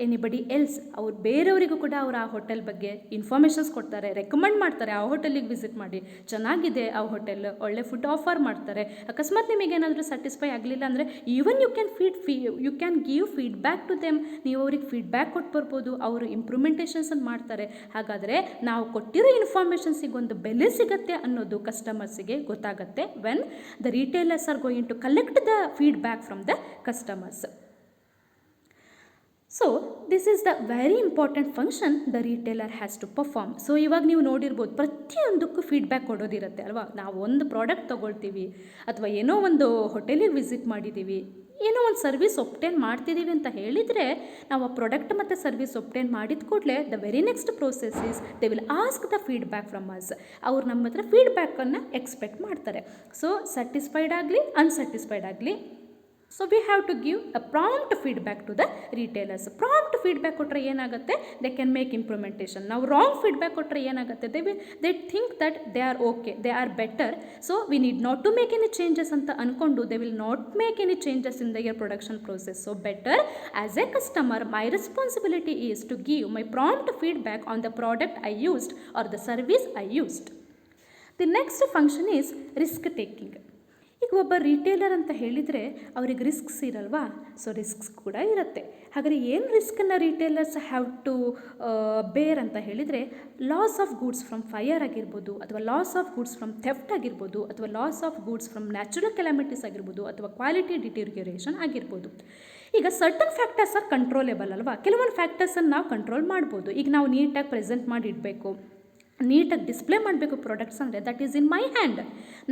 anybody else. ಅವ್ರು ಬೇರೆಯವರಿಗೂ ಕೂಡ ಅವರು ಆ ಹೋಟೆಲ್ ಬಗ್ಗೆ ಇನ್ಫಾರ್ಮೇಷನ್ಸ್ ಕೊಡ್ತಾರೆ, ರೆಕಮೆಂಡ್ ಮಾಡ್ತಾರೆ, ಆ ಹೋಟೆಲಿಗೆ ವಿಸಿಟ್ ಮಾಡಿ ಚೆನ್ನಾಗಿದೆ ಆ ಹೋಟೆಲ್, ಒಳ್ಳೆ ಫುಡ್ ಆಫರ್ ಮಾಡ್ತಾರೆ. ಅಕಸ್ಮಾತ್ ನಿಮಗೇನಾದರೂ ಸ್ಯಾಟಿಸ್ಫೈ ಆಗಲಿಲ್ಲ ಅಂದರೆ even you can give feedback to them. ನೀವು ಅವ್ರಿಗೆ ಫೀಡ್ಬ್ಯಾಕ್ ಕೊಟ್ಟು ಬರ್ಬೋದು, ಅವರು ಇಂಪ್ರೂವ್ಮೆಂಟೇಷನ್ಸನ್ನು ಮಾಡ್ತಾರೆ. ಹಾಗಾದರೆ ನಾವು ಕೊಟ್ಟಿರೋ ಇನ್ಫಾರ್ಮೇಷನ್ಸಿಗೆ ಒಂದು ಬೆಲೆ ಸಿಗುತ್ತೆ ಅನ್ನೋದು ಕಸ್ಟಮರ್ಸಿಗೆ ಗೊತ್ತಾಗುತ್ತೆ when the retailers are going to collect the feedback from the customers. So this is the very important function the retailer has to perform. So ಇವಾಗ ನೀವು ನೋಡಿರ್ಬೋದು ಪ್ರತಿಯೊಂದಕ್ಕೂ ಫೀಡ್ಬ್ಯಾಕ್ ಕೊಡೋದಿರುತ್ತೆ ಅಲ್ವಾ. ನಾವು ಒಂದು ಪ್ರಾಡಕ್ಟ್ ತೊಗೊಳ್ತೀವಿ ಅಥವಾ ಏನೋ ಒಂದು ಹೋಟೆಲಿಗೆ ವಿಸಿಟ್ ಮಾಡಿದ್ದೀವಿ, ಏನೋ ಒಂದು ಸರ್ವಿಸ್ ಒಪ್ಟೇನ್ ಮಾಡ್ತಿದ್ದೀವಿ ಅಂತ ಹೇಳಿದರೆ ನಾವು ಆ ಪ್ರಾಡಕ್ಟ್ ಮತ್ತು ಸರ್ವಿಸ್ ಒಪ್ಟೇನ್ ಮಾಡಿದ ಕೂಡಲೇ the very next process is they will ask the feedback from us. ಅವ್ರು ನಮ್ಮ ಹತ್ರ ಫೀಡ್ಬ್ಯಾಕನ್ನು ಎಕ್ಸ್ಪೆಕ್ಟ್ ಮಾಡ್ತಾರೆ. ಸೊ ಸ್ಯಾಟಿಸ್ಫೈಡ್ ಆಗಲಿ ಅನ್ಸ್ಯಾಟಿಸ್ಫೈಡ್ ಆಗಲಿ, so we have to give a prompt feedback to the retailers. Prompt feedback ಕೊಟ್ಟರೆ ಏನಾಗುತ್ತೆ, ದೇ ಕ್ಯಾನ್ ಮೇಕ್ ಇಂಪ್ರೂವ್ಮೆಂಟೇಷನ್. ನಾವು ರಾಂಗ್ ಫೀಡ್ಬ್ಯಾಕ್ ಕೊಟ್ಟರೆ ಏನಾಗುತ್ತೆ, they think that they are okay, they are better, so we need not to make any changes ಅಂತ ಅಂದ್ಕೊಂಡು they will not make any changes in their production process. So better as a customer my responsibility is to give my prompt feedback on the product I used or the service I used. The next function is risk taking. ಈಗ ಒಬ್ಬ retailer ಅಂತ ಹೇಳಿದರೆ ಅವ್ರಿಗೆ risks ಇರಲ್ವಾ, so risks ಕೂಡ ಇರುತ್ತೆ. ಹಾಗಾದರೆ ಏನು ರಿಸ್ಕನ್ನು retailers have to bear ಅಂತ ಹೇಳಿದರೆ, loss of goods from fire ಆಗಿರ್ಬೋದು, ಅಥವಾ loss of goods from theft ಆಗಿರ್ಬೋದು, ಅಥವಾ loss of goods from natural calamities ಆಗಿರ್ಬೋದು, ಅಥವಾ ಕ್ವಾಲಿಟಿ ಡಿಟೀರಿಯರೇಷನ್ ಆಗಿರ್ಬೋದು. ಈಗ ಸರ್ಟನ್ ಫ್ಯಾಕ್ಟರ್ಸ್ ಆರ್ ಕಂಟ್ರೋಲೇಬಲ್ ಅಲ್ವಾ. ಕೆಲವೊಂದು ಫ್ಯಾಕ್ಟರ್ಸನ್ನು ನಾವು ಕಂಟ್ರೋಲ್ ಮಾಡ್ಬೋದು. ಈಗ ನಾವು ನೀಟಾಗಿ ಪ್ರೆಸೆಂಟ್ ಮಾಡಿ ಇಡಬೇಕು, ನೀಟಾಗಿ ಡಿಸ್ಪ್ಲೇ ಮಾಡಬೇಕು ಪ್ರಾಡಕ್ಟ್ಸ್ ಅಂದರೆ that is in my hand,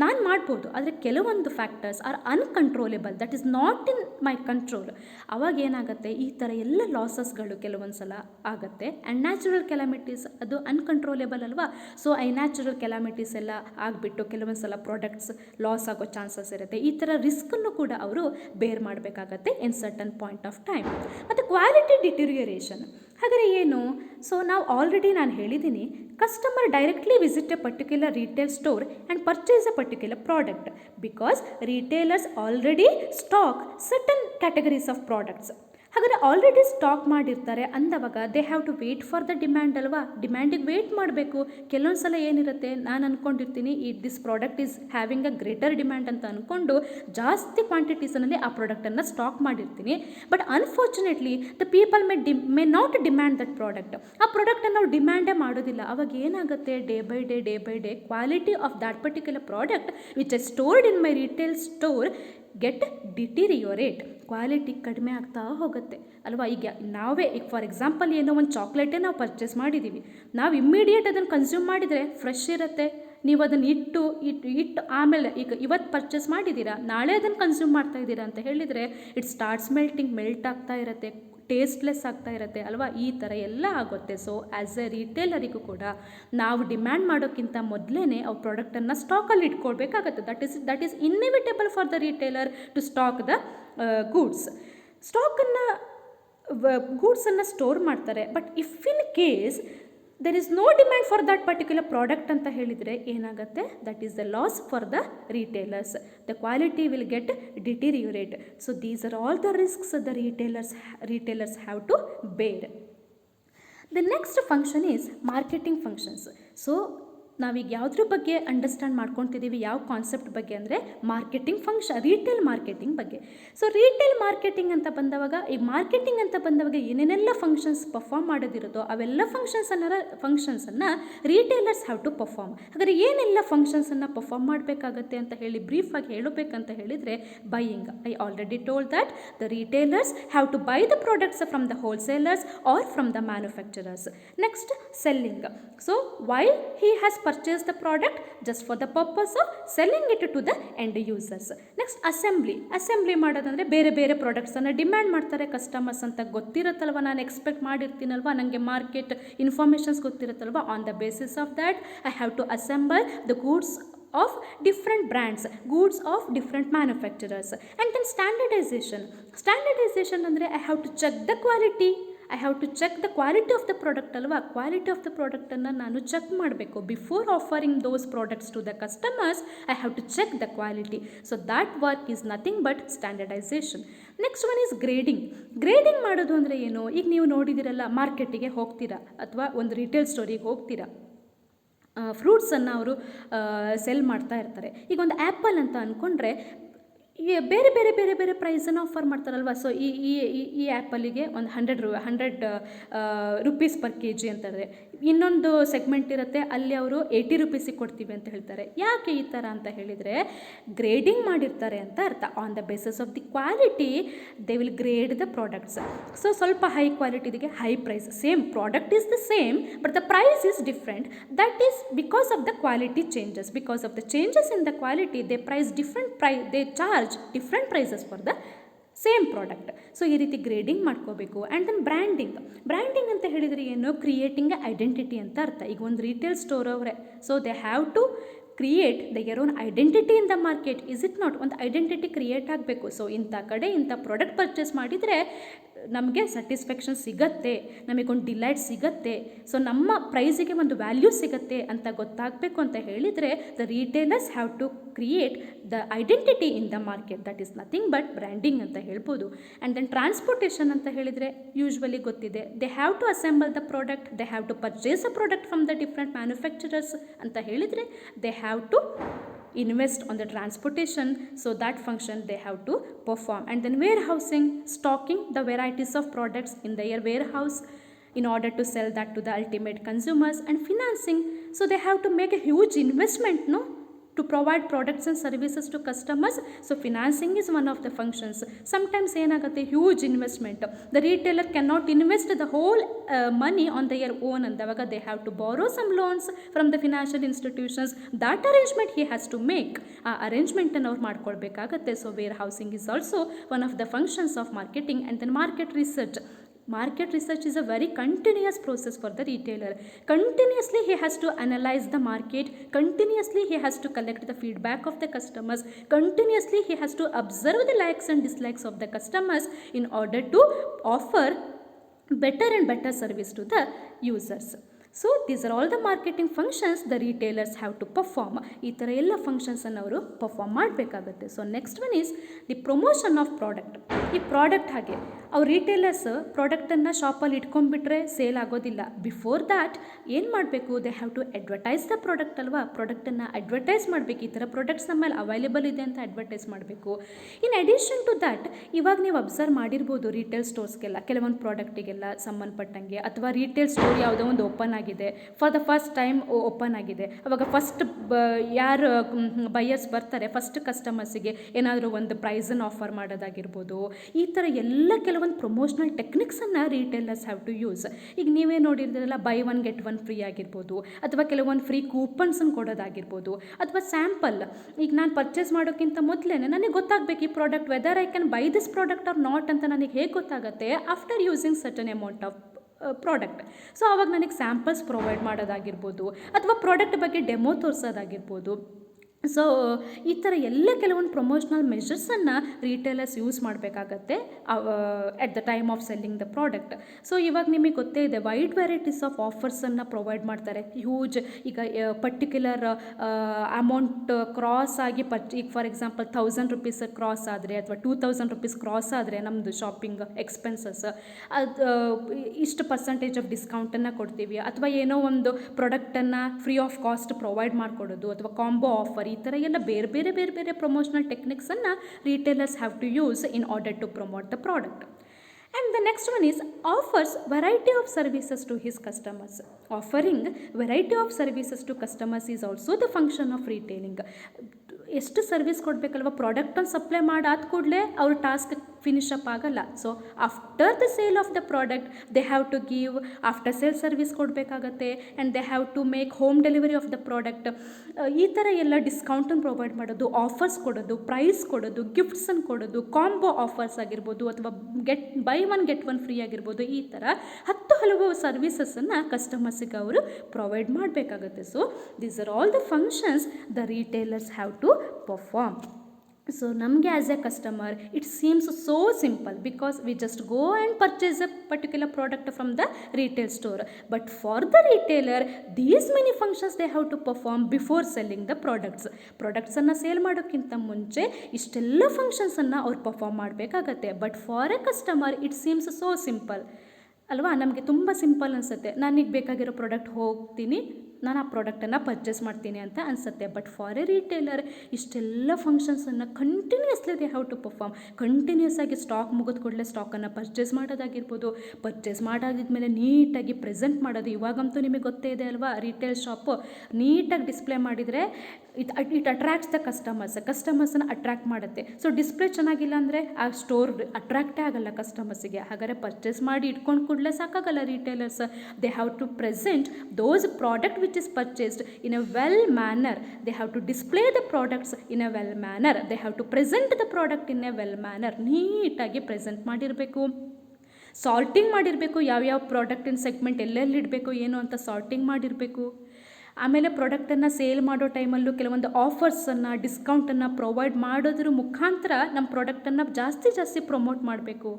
ನಾನು ಮಾಡ್ಬೋದು. ಆದರೆ ಕೆಲವೊಂದು factors are uncontrollable, that is not in my control. ಅವಾಗ ಏನಾಗುತ್ತೆ, ಈ ಥರ ಎಲ್ಲ ಲಾಸಸ್ಗಳು ಕೆಲವೊಂದು ಸಲ ಆಗುತ್ತೆ. ಆ್ಯಂಡ್ ನ್ಯಾಚುರಲ್ ಕೆಲಾಮಿಟೀಸ್ ಅದು ಅನ್ಕಂಟ್ರೋಲೇಬಲ್ ಅಲ್ವಾ. ಸೊ ಈ ನ್ಯಾಚುರಲ್ ಕೆಲಾಮಿಟೀಸ್ ಎಲ್ಲ ಆಗಿಬಿಟ್ಟು ಕೆಲವೊಂದು ಸಲ ಪ್ರಾಡಕ್ಟ್ಸ್ ಲಾಸ್ ಆಗೋ ಚಾನ್ಸಸ್ ಇರುತ್ತೆ. ಈ ಥರ ರಿಸ್ಕನ್ನು ಕೂಡ ಅವರು ಬೇರ್ ಮಾಡಬೇಕಾಗತ್ತೆ in certain point of time. ಮತ್ತು ಕ್ವಾಲಿಟಿ ಡಿಟೀರಿಯರೇಷನ್ ಹಾಗಾದರೆ ಏನು? ಸೊ ನಾವು ಆಲ್ರೆಡಿ ನಾನು ಹೇಳಿದ್ದೀನಿ, customer directly visit a particular retail store and purchase a particular product because retailers already stock certain categories of products. ಹಾಗಾದರೆ ಆಲ್ರೆಡಿ ಸ್ಟಾಕ್ ಮಾಡಿರ್ತಾರೆ ಅಂದವಾಗ they have to wait for the demand ಅಲ್ವಾ. ಡಿಮ್ಯಾಂಡಿಗೆ wait ಮಾಡಬೇಕು. ಕೆಲವೊಂದು ಸಲ ಏನಿರುತ್ತೆ, ನಾನು ಅಂದ್ಕೊಂಡಿರ್ತೀನಿ this product is having a greater demand ಅಂತ ಅಂದ್ಕೊಂಡು ಜಾಸ್ತಿ ಕ್ವಾಂಟಿಟೀಸಲ್ಲಿ ಆ ಪ್ರಾಡಕ್ಟನ್ನು ಸ್ಟಾಕ್ ಮಾಡಿರ್ತೀನಿ. But unfortunately the people may not demand that product. ಆ ಪ್ರಾಡಕ್ಟನ್ನು ನಾವು ಡಿಮ್ಯಾಂಡೇ ಮಾಡೋದಿಲ್ಲ. ಅವಾಗ ಏನಾಗುತ್ತೆ, day by day quality of that particular product which I stored in my retail store get deteriorate. Quality ಕಡಿಮೆ ಆಗ್ತಾ ಹೋಗುತ್ತೆ ಅಲ್ವಾ. ಈಗ ಫಾರ್ ಎಕ್ಸಾಂಪಲ್ ಏನೋ ಒಂದು ಚಾಕ್ಲೇಟೇ ನಾವು ಪರ್ಚೇಸ್ ಮಾಡಿದ್ದೀವಿ, ನಾವು ಇಮ್ಮಿಡಿಯೇಟ್ ಅದನ್ನು ಕನ್ಸ್ಯೂಮ್ ಮಾಡಿದರೆ ಫ್ರೆಶ್ ಇರುತ್ತೆ, ನೀವು ಅದನ್ನು ಇಟ್ಟು ಆಮೇಲೆ ಈಗ ಇವತ್ತು ಪರ್ಚೇಸ್ ಮಾಡಿದ್ದೀರಾ, ನಾಳೆ ಅದನ್ನು ಕನ್ಸ್ಯೂಮ್ ಮಾಡ್ತಾ ಇದ್ದೀರಾ ಅಂತ ಹೇಳಿದರೆ ಇಟ್ ಸ್ಟಾರ್ಟ್ಸ್ ಮೆಲ್ಟ್ ಆಗ್ತಾ ಇರುತ್ತೆ, ಟೇಸ್ಟ್ಲೆಸ್ ಆಗ್ತಾ ಇರುತ್ತೆ ಅಲ್ವಾ, ಈ ಥರ ಎಲ್ಲ ಆಗುತ್ತೆ. ಸೊ ಆ್ಯಸ್ ಎ ರೀಟೇಲರಿಗೂ ಕೂಡ ನಾವು ಡಿಮ್ಯಾಂಡ್ ಮಾಡೋಕ್ಕಿಂತ ಮೊದಲೇ ಅವ್ರ ಪ್ರಾಡಕ್ಟನ್ನು ಸ್ಟಾಕಲ್ಲಿ ಇಟ್ಕೊಳ್ಬೇಕಾಗತ್ತೆ. That is inevitable for the retailer to stock the goods. ಗೂಡ್ಸನ್ನು ಸ್ಟೋರ್ ಮಾಡ್ತಾರೆ, but if in case there is no demand for that particular product ಅಂತ ಹೇಳಿದರೆ ಏನಾಗುತ್ತೆ, that is the loss for the retailers. The quality will get deteriorate. So these are all the risks the retailers have to bear. The next function is marketing functions. So ನಾವೀಗ ಯಾವುದ್ರ ಬಗ್ಗೆ understand ಮಾಡ್ಕೊತಿದ್ದೀವಿ, ಯಾವ concept ಬಗ್ಗೆ ಅಂದರೆ marketing retail marketing ಬಗ್ಗೆ. So retail marketing ಅಂತ ಬಂದವಾಗ ಏನೇನೆಲ್ಲ functions perform ಮಾಡೋದಿರುತ್ತೋ ಅವೆಲ್ಲ ಫಂಕ್ಷನ್ಸನ್ನು ರಿಟೇಲರ್ಸ್ ಹ್ಯಾವ್ ಟು ಪರ್ಫಾರ್ಮ್. ಹಾಗಾದರೆ ಏನೆಲ್ಲ ಫಂಕ್ಷನ್ಸನ್ನು ಪರ್ಫಾರ್ಮ್ ಮಾಡಬೇಕಾಗತ್ತೆ ಅಂತ ಹೇಳಿ ಬ್ರೀಫಾಗಿ ಹೇಳಬೇಕಂತ ಹೇಳಿದರೆ, buying. I already told that the retailers have to buy the products from the wholesalers or from the manufacturers. Next selling. So why he has purchase the product just for the purpose of selling it to the end users. Next assembly ಮಾಡೋದಂದರೆ ಬೇರೆ ಪ್ರಾಡಕ್ಟ್ಸನ್ನು demand ಮಾಡ್ತಾರೆ customers ಅಂತ ಗೊತ್ತಿರುತ್ತಲ್ವ, ನಾನು expect ಮಾಡಿರ್ತೀನಲ್ವ, ನನಗೆ market informations ಗೊತ್ತಿರುತ್ತಲ್ವ. On the basis of that I have to assemble the goods of different brands, goods of different manufacturers. And then standardization ಅಂದರೆ I have to check the quality. I have to check the quality of the product ಅಲ್ವಾ, quality of the ಪ್ರಾಡಕ್ಟನ್ನು ನಾನು check ಮಾಡಬೇಕು. Before offering those products to the customers I have to check the quality. So that work is nothing but standardization. Next one is grading ಮಾಡೋದು ಅಂದರೆ ಏನು, ಈಗ ನೀವು ನೋಡಿದಿರಲ್ಲ, ಮಾರ್ಕೆಟಿಗೆ ಹೋಗ್ತೀರಾ ಅಥವಾ ಒಂದು ರಿಟೇಲ್ ಸ್ಟೋರಿಗೆ ಹೋಗ್ತೀರಾ, ಫ್ರೂಟ್ಸನ್ನು ಅವರು ಸೆಲ್ ಮಾಡ್ತಾ ಇರ್ತಾರೆ. ಈಗ ಒಂದು ಆ್ಯಪಲ್ ಅಂತ ಅಂದ್ಕೊಂಡ್ರೆ ಬೇರೆ ಪ್ರೈಸನ್ನು ಆಫರ್ ಮಾಡ್ತಾರಲ್ವ. ಸೊ ಈ ಆ್ಯಪಲ್ಲಿಗೆ ಒಂದು 100 ರುಪೀಸ್ ಪರ್ kg ಅಂತಾರೆ. ಇನ್ನೊಂದು ಸೆಗ್ಮೆಂಟ್ ಇರುತ್ತೆ, ಅಲ್ಲಿ ಅವರು 80 ರುಪೀಸಿಗೆ ಕೊಡ್ತೀವಿ ಅಂತ ಹೇಳ್ತಾರೆ. ಯಾಕೆ ಈ ಥರ ಅಂತ ಹೇಳಿದರೆ, ಗ್ರೇಡಿಂಗ್ ಮಾಡಿರ್ತಾರೆ ಅಂತ ಅರ್ಥ. On the basis of the quality they will grade the products. So ಸ್ವಲ್ಪ ಹೈ ಕ್ವಾಲಿಟಿಗೆ high price, same product is the same but the price is different. That is because of the quality changes. Because of the changes in the quality they charge different prices for the same product. So ಈ ರೀತಿ grading ಮಾಡ್ಕೋಬೇಕು. And then branding ಅಂತ ಹೇಳಿದರೆ ಏನು, creating identity ಅಂತ ಅರ್ಥ. ಈಗ ಒಂದು ರಿಟೇಲ್ ಸ್ಟೋರ್ ಅವರೇ, so they have to create their own identity in the market. Is it not, ಒಂದು ಐಡೆಂಟಿಟಿ ಕ್ರಿಯೇಟ್ ಆಗಬೇಕು. ಸೊ ಇಂಥ ಕಡೆ ಇಂಥ ಪ್ರಾಡಕ್ಟ್ ಪರ್ಚೇಸ್ ಮಾಡಿದರೆ ನಮಗೆ ಸ್ಯಾಟಿಸ್ಫ್ಯಾಕ್ಷನ್ ಸಿಗತ್ತೆ, ನಮಗೊಂದು ಡಿಲೈಟ್ ಸಿಗತ್ತೆ, ಸೊ ನಮ್ಮ ಪ್ರೈಸಿಗೆ ಒಂದು ವ್ಯಾಲ್ಯೂ ಸಿಗತ್ತೆ ಅಂತ ಗೊತ್ತಾಗಬೇಕು ಅಂತ ಹೇಳಿದರೆ the retailers have to create the identity in the market. That is nothing but branding ಅಂತ ಹೇಳ್ಬೋದು. ಆ್ಯಂಡ್ ದೆನ್ ಟ್ರಾನ್ಸ್ಪೋರ್ಟೇಷನ್ ಅಂತ ಹೇಳಿದರೆ ಯೂಶ್ವಲಿ ಗೊತ್ತಿದೆ, they have to assemble the product, they have to purchase a product from the different manufacturers ಅಂತ ಹೇಳಿದರೆ they have to invest on the transportation, so that function they have to perform. And then warehousing, stocking the varieties of products in their warehouse in order to sell that to the ultimate consumers. And financing, so they have to make a huge investment, no, to provide products and services to customers. So financing is one of the functions. Sometimes ಏನಾಗುತ್ತೆ, huge investment, the retailer cannot invest the whole money on their own, ಅಂದವಾಗ they have to borrow some loans from the financial institutions. That arrangement he has to make. ಆ ಅರೇಂಜ್ಮೆಂಟನ್ನು ಅವ್ರು ಮಾಡ್ಕೊಳ್ಬೇಕಾಗತ್ತೆ. So warehousing is also one of the functions of marketing. And then market research is a very continuous process for the retailer. Continuously he has to analyze the market, continuously he has to collect the feedback of the customers, continuously he has to observe the likes and dislikes of the customers in order to offer better and better service to the users. So these are all the marketing functions the retailers have to perform. ಈ ಥರ ಎಲ್ಲ ಫಂಕ್ಷನ್ಸನ್ನು ಅವರು perform ಮಾಡಬೇಕಾಗತ್ತೆ. So next one is the promotion of product. ಈ product ಹಾಗೆ ಅವ್ರು retailers ಪ್ರಾಡಕ್ಟನ್ನು ಶಾಪಲ್ಲಿ ಇಟ್ಕೊಂಡ್ಬಿಟ್ರೆ ಸೇಲ್ ಆಗೋದಿಲ್ಲ. ಬಿಫೋರ್ ದ್ಯಾಟ್ ಏನು ಮಾಡಬೇಕು, they have to advertise the product ಅಲ್ವಾ, ಪ್ರಾಡಕ್ಟನ್ನು ಅಡ್ವರ್ಟೈಸ್ ಮಾಡಬೇಕು. ಈ ಥರ ಪ್ರಾಡಕ್ಟ್ಸ್ ನಮ್ಮಲ್ಲಿ ಅವೈಲೇಬಲ್ ಇದೆ ಅಂತ ಅಡ್ವರ್ಟೈಸ್ ಮಾಡಬೇಕು. ಇನ್ ಅಡಿಷನ್ ಟು ದ್ಯಾಟ್, ಇವಾಗ ನೀವು ಅಬ್ಸರ್ವ್ ಮಾಡಿರ್ಬೋದು ರಿಟೇಲ್ ಸ್ಟೋರ್ಸ್ಗೆಲ್ಲ ಕೆಲವೊಂದು ಪ್ರಾಡಕ್ಟಿಗೆಲ್ಲ ಸಂಬಂಧಪಟ್ಟಂಗೆ, ಅಥವಾ ರಿಟೇಲ್ ಸ್ಟೋರ್ ಯಾವುದೋ ಒಂದು ಓಪನ್ ಆಗಿದೆ ಆಗಿದೆ, for the first time open ಆಗಿದೆ. ಅವಾಗ ಫಸ್ಟ್ ಯಾರು ಬೈಯರ್ಸ್ ಬರ್ತಾರೆ, ಫಸ್ಟ್ ಕಸ್ಟಮರ್ಸಿಗೆ ಏನಾದರೂ ಒಂದು ಪ್ರೈಸನ್ನು ಆಫರ್ ಮಾಡೋದಾಗಿರ್ಬೋದು. ಈ ಥರ ಎಲ್ಲ ಕೆಲವೊಂದು ಪ್ರಮೋಷನಲ್ ಟೆಕ್ನಿಕ್ಸನ್ನು ರೀಟೇಲರ್ಸ್ ಹ್ಯಾವ್ ಟು ಯೂಸ್. ಈಗ ನೀವೇ ನೋಡಿರ್ತೀರಲ್ಲ, buy one get one free ಆಗಿರ್ಬೋದು, ಅಥವಾ ಕೆಲವೊಂದು ಫ್ರೀ ಕೂಪನ್ಸನ್ನು ಕೊಡೋದಾಗಿರ್ಬೋದು, ಅಥವಾ ಸ್ಯಾಂಪಲ್. ಈಗ ನಾನು ಪರ್ಚೇಸ್ ಮಾಡೋಕ್ಕಿಂತ ಮೊದಲೇ ನನಗೆ ಗೊತ್ತಾಗಬೇಕು ಈ product whether I can buy this product or not ಅಂತ ನನಗೆ ಹೇಗೆ ಗೊತ್ತಾಗುತ್ತೆ? After using certain amount of product. So ಆವಾಗ ನನಗೆ ಸ್ಯಾಂಪಲ್ಸ್ ಪ್ರೊವೈಡ್ ಮಾಡೋದಾಗಿರ್ಬೋದು, ಅಥವಾ ಪ್ರಾಡಕ್ಟ್ ಬಗ್ಗೆ ಡೆಮೋ ತೋರಿಸೋದಾಗಿರ್ಬೋದು. ಸೊ ಈ ಥರ ಎಲ್ಲ ಕೆಲವೊಂದು ಪ್ರಮೋಷನಲ್ ಮೆಷರ್ಸನ್ನು ರೀಟೇಲರ್ಸ್ ಯೂಸ್ ಮಾಡಬೇಕಾಗತ್ತೆ at the time of selling the product. So ಇವಾಗ ನಿಮಗೆ ಗೊತ್ತೇ ಇದೆ, ವೈಡ್ ವೆರೈಟೀಸ್ ಆಫ್ ಆಫರ್ಸನ್ನು ಪ್ರೊವೈಡ್ ಮಾಡ್ತಾರೆ. ಹ್ಯೂಜ್ ಈಗ ಪರ್ಟಿಕ್ಯುಲರ್ ಅಮೌಂಟ್ ಕ್ರಾಸ್ ಆಗಿ ಈಗ ಫಾರ್ ಎಕ್ಸಾಂಪಲ್ 1000 ರೂಪೀಸ್ ಕ್ರಾಸ್ ಆದರೆ, ಅಥವಾ 2000 ರೂಪೀಸ್ ಕ್ರಾಸ್ ಆದರೆ ನಮ್ಮದು ಶಾಪಿಂಗ್ ಎಕ್ಸ್ಪೆನ್ಸಸ್, ಅದು ಇಷ್ಟು ಪರ್ಸೆಂಟೇಜ್ ಆಫ್ ಡಿಸ್ಕೌಂಟನ್ನು ಕೊಡ್ತೀವಿ, ಅಥವಾ ಏನೋ ಒಂದು ಪ್ರಾಡಕ್ಟನ್ನು ಫ್ರೀ ಆಫ್ ಕಾಸ್ಟ್ ಪ್ರೊವೈಡ್ ಮಾಡಿಕೊಡೋದು, ಅಥವಾ ಕಾಂಬೋ ಆಫರ್, ಈ ಥರ ಎಲ್ಲ ಬೇರೆ ಬೇರೆ ಪ್ರಮೋಷನಲ್ ಟೆಕ್ನಿಕ್ಸನ್ನು retailers have to use in order to promote the product. And the next one is offers variety of services to his customers. Offering variety of services to customers is also the function of retailing. ಎಷ್ಟು service ಕೊಡಬೇಕಲ್ವ, ಪ್ರಾಡಕ್ಟನ್ನು supply ಮಾಡಾದ ಕೂಡಲೇ ಅವ್ರ task finish up ಆಗಲ್ಲ. So after the sale of the product they have to give after sale service ಕೊಡಬೇಕಾಗತ್ತೆ, and they have to make home delivery of the product. ಈ ಥರ ಎಲ್ಲ ಡಿಸ್ಕೌಂಟನ್ನು ಪ್ರೊವೈಡ್ ಮಾಡೋದು, ಆಫರ್ಸ್ ಕೊಡೋದು, ಪ್ರೈಸ್ ಕೊಡೋದು, ಗಿಫ್ಟ್ಸನ್ನು ಕೊಡೋದು, ಕಾಂಬೋ ಆಫರ್ಸ್ ಆಗಿರ್ಬೋದು, ಅಥವಾ buy one get one free ಆಗಿರ್ಬೋದು. ಈ ಥರ ಹಲವು ಸರ್ವಿಸಸನ್ನು ಕಸ್ಟಮರ್ಸಿಗೆ ಅವರು ಪ್ರೊವೈಡ್ ಮಾಡಬೇಕಾಗತ್ತೆ. So these are all the functions the retailers have to perform. So ನಮಗೆ as a customer it seems so simple, because we just go and purchase a particular product from the retail store. But for the retailer these many functions they have to perform before selling the ಪ್ರಾಡಕ್ಟ್ಸನ್ನು sale ಮಾಡೋಕ್ಕಿಂತ ಮುಂಚೆ ಇಷ್ಟೆಲ್ಲ ಫಂಕ್ಷನ್ಸನ್ನು ಅವ್ರು perform ಮಾಡಬೇಕಾಗತ್ತೆ. But for a customer it seems so simple ಅಲ್ವಾ? ನಮಗೆ ತುಂಬ ಸಿಂಪಲ್ ಅನಿಸುತ್ತೆ, ನನಗೆ ಬೇಕಾಗಿರೋ ಪ್ರಾಡಕ್ಟ್ ಹೋಗ್ತೀನಿ, ನಾನು ಆ ಪ್ರಾಡಕ್ಟನ್ನು ಪರ್ಚೇಸ್ ಮಾಡ್ತೀನಿ ಅಂತ ಅನಿಸುತ್ತೆ. ಬಟ್ ಫಾರ್ ಎ ರಿಟೇಲರ್ ಇಷ್ಟೆಲ್ಲ ಫಂಕ್ಷನ್ಸನ್ನು continuously they have to perform. Continuous ಆಗಿ ಸ್ಟಾಕ್ ಮುಗಿದ ಕೂಡಲೇ ಸ್ಟಾಕನ್ನು ಪರ್ಚೇಸ್ ಮಾಡೋದಾಗಿರ್ಬೋದು, ಪರ್ಚೇಸ್ ಮಾಡಾದಿದ್ಮೇಲೆ ನೀಟಾಗಿ ಪ್ರೆಸೆಂಟ್ ಮಾಡೋದು. ಇವಾಗಂತೂ ನಿಮಗೆ ಗೊತ್ತೇ ಇದೆ ಅಲ್ವಾ, ರಿಟೇಲ್ ಶಾಪು ನೀಟಾಗಿ ಡಿಸ್ಪ್ಲೇ ಮಾಡಿದರೆ ಇಟ್ ಅಟ್ರಾಕ್ಟ್ಸ್ ದ ಕಸ್ಟಮರ್ಸನ್ನು ಅಟ್ರಾಕ್ಟ್ ಮಾಡುತ್ತೆ. ಸೊ ಡಿಸ್ಪ್ಲೇ ಚೆನ್ನಾಗಿಲ್ಲ ಅಂದರೆ ಆ ಸ್ಟೋರ್ ಅಟ್ರಾಕ್ಟೇ ಆಗಲ್ಲ ಕಸ್ಟಮರ್ಸಿಗೆ. ಹಾಗಾದರೆ ಪರ್ಚೇಸ್ ಮಾಡಿ ಇಟ್ಕೊಂಡು ಕೂಡಲೇ ಸಾಕಾಗಲ್ಲ retailers. They have to present those product which is purchased in a well manner. They have to display the products in a well manner. They have to present the product in a well manner. ನೀಟಾಗಿ present ಮಾಡಿರಬೇಕು, sorting ಮಾಡಿರಬೇಕು, ಯಾವ್ಯಾವ ಪ್ರಾಡಕ್ಟಿನ segment ಎಲ್ಲೆಲ್ಲಿ ಇಡಬೇಕು ಏನು ಅಂತ sorting ಮಾಡಿರಬೇಕು. ಆಮೇಲೆ ಪ್ರಾಡಕ್ಟನ್ನು ಸೇಲ್ ಮಾಡೋ ಟೈಮಲ್ಲೂ ಕೆಲವೊಂದು ಆಫರ್ಸನ್ನು, ಡಿಸ್ಕೌಂಟನ್ನು ಪ್ರೊವೈಡ್ ಮಾಡೋದ್ರ ಮುಖಾಂತರ ನಮ್ಮ ಪ್ರಾಡಕ್ಟನ್ನು ಜಾಸ್ತಿ ಪ್ರಮೋಟ್ ಮಾಡಬೇಕು.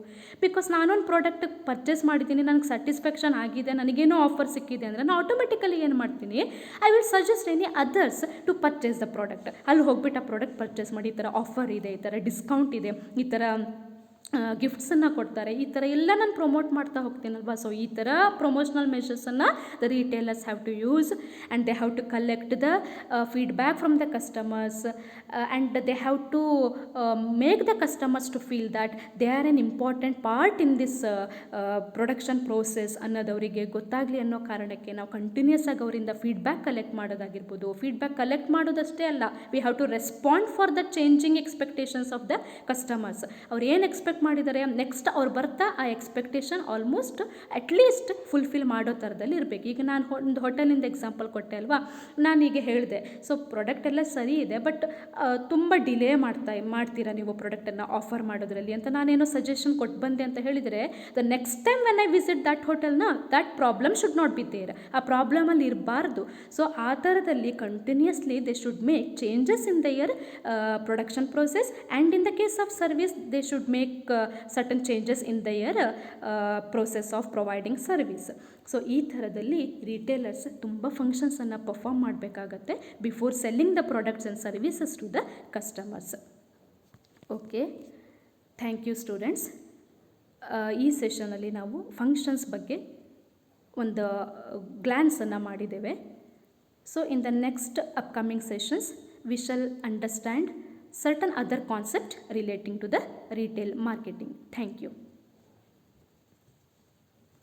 ಬಿಕಾಸ್ ನಾನೊಂದು ಪ್ರಾಡಕ್ಟ್ ಪರ್ಚೇಸ್ ಮಾಡಿದ್ದೀನಿ, ನನಗೆ ಸ್ಯಾಟಿಸ್ಫ್ಯಾಕ್ಷನ್ ಆಗಿದೆ, ನನಗೇನೋ ಆಫರ್ ಸಿಕ್ಕಿದೆ ಅಂದರೆ ನಾನು ಆಟೋಮೆಟಿಕಲಿ ಏನು ಮಾಡ್ತೀನಿ, I will suggest any others to purchase the product. ಅಲ್ಲಿ ಹೋಗ್ಬಿಟ್ಟು ಆ ಪ್ರಾಡಕ್ಟ್ ಪರ್ಚೇಸ್ ಮಾಡಿ, ಈ ಥರ ಆಫರ್ ಇದೆ, ಈ ಥರ ಡಿಸ್ಕೌಂಟ್ ಇದೆ, ಈ ಥರ ಗಿಫ್ಟ್ಸನ್ನು ಕೊಡ್ತಾರೆ, ಈ ಥರ ಎಲ್ಲ ನಾನು ಪ್ರಮೋಟ್ ಮಾಡ್ತಾ ಹೋಗ್ತೀನಲ್ವಾ. ಸೊ ಈ ಥರ ಪ್ರಮೋಷನಲ್ ಮೆಷರ್ಸನ್ನು the retailers have to use, and they have to collect the feedback from the customers, and they have to make the customers to feel that they are an important part in this production process ಅನ್ನೋದವರಿಗೆ ಗೊತ್ತಾಗಲಿ ಅನ್ನೋ ಕಾರಣಕ್ಕೆ ನಾವು continuous ಆಗಿ ಅವರಿಂದ feedback collect ಮಾಡೋದಾಗಿರ್ಬೋದು. Feedback collect ಮಾಡೋದಷ್ಟೇ ಅಲ್ಲ, we have to respond for the changing expectations of the customers. ಅವ್ರು ಏನು ಎಕ್ಸ್ಪೆಕ್ಟ್ ಮಾಡಿದ್ದಾರೆ, ನೆಕ್ಸ್ಟ್ ಅವ್ರು ಬರ್ತಾ ಆ ಎಕ್ಸ್ಪೆಕ್ಟೇಷನ್ ಆಲ್ಮೋಸ್ಟ್ ಅಟ್ಲೀಸ್ಟ್ ಫುಲ್ಫಿಲ್ ಮಾಡೋ ಥರದಲ್ಲಿ ಇರಬೇಕು. ಈಗ ನಾನು ಒಂದು ಹೋಟೆಲಿಂದ ಎಕ್ಸಾಂಪಲ್ ಕೊಟ್ಟೆ ಅಲ್ವಾ, ನಾನೀಗ ಹೇಳಿದೆ, ಸೊ ಪ್ರಾಡಕ್ಟ್ ಎಲ್ಲ ಸರಿ ಇದೆ, ಬಟ್ ತುಂಬ ಡಿಲೇ ಮಾಡ್ತೀರಾ ನೀವು ಪ್ರಾಡಕ್ಟನ್ನು ಆಫರ್ ಮಾಡೋದ್ರಲ್ಲಿ ಅಂತ ನಾನೇನೋ ಸಜೆಷನ್ ಕೊಟ್ಟು ಬಂದೆ ಅಂತ ಹೇಳಿದರೆ, the next time when I visit that ಹೋಟೆಲ್ನ that problem should not be there. ಆ ಪ್ರಾಬ್ಲಮಲ್ಲಿ ಇರಬಾರ್ದು. ಸೊ ಆ ಥರದಲ್ಲಿ continuously they should make changes in their production process, and in the case of service they should make certain changes in their process of providing service. So ಈ ಥರದಲ್ಲಿ retailers ತುಂಬ ಫಂಕ್ಷನ್ಸನ್ನು perform ಮಾಡಬೇಕಾಗತ್ತೆ before selling the products and services to the customers. Okay, thank you students. ಈ ಸೆಷನಲ್ಲಿ ನಾವು functions ಬಗ್ಗೆ ಒಂದು ಗ್ಲಾನ್ಸನ್ನು ಮಾಡಿದ್ದೇವೆ. So in the next upcoming sessions V shall understand certain other concept relating to the retail marketing. Thank you.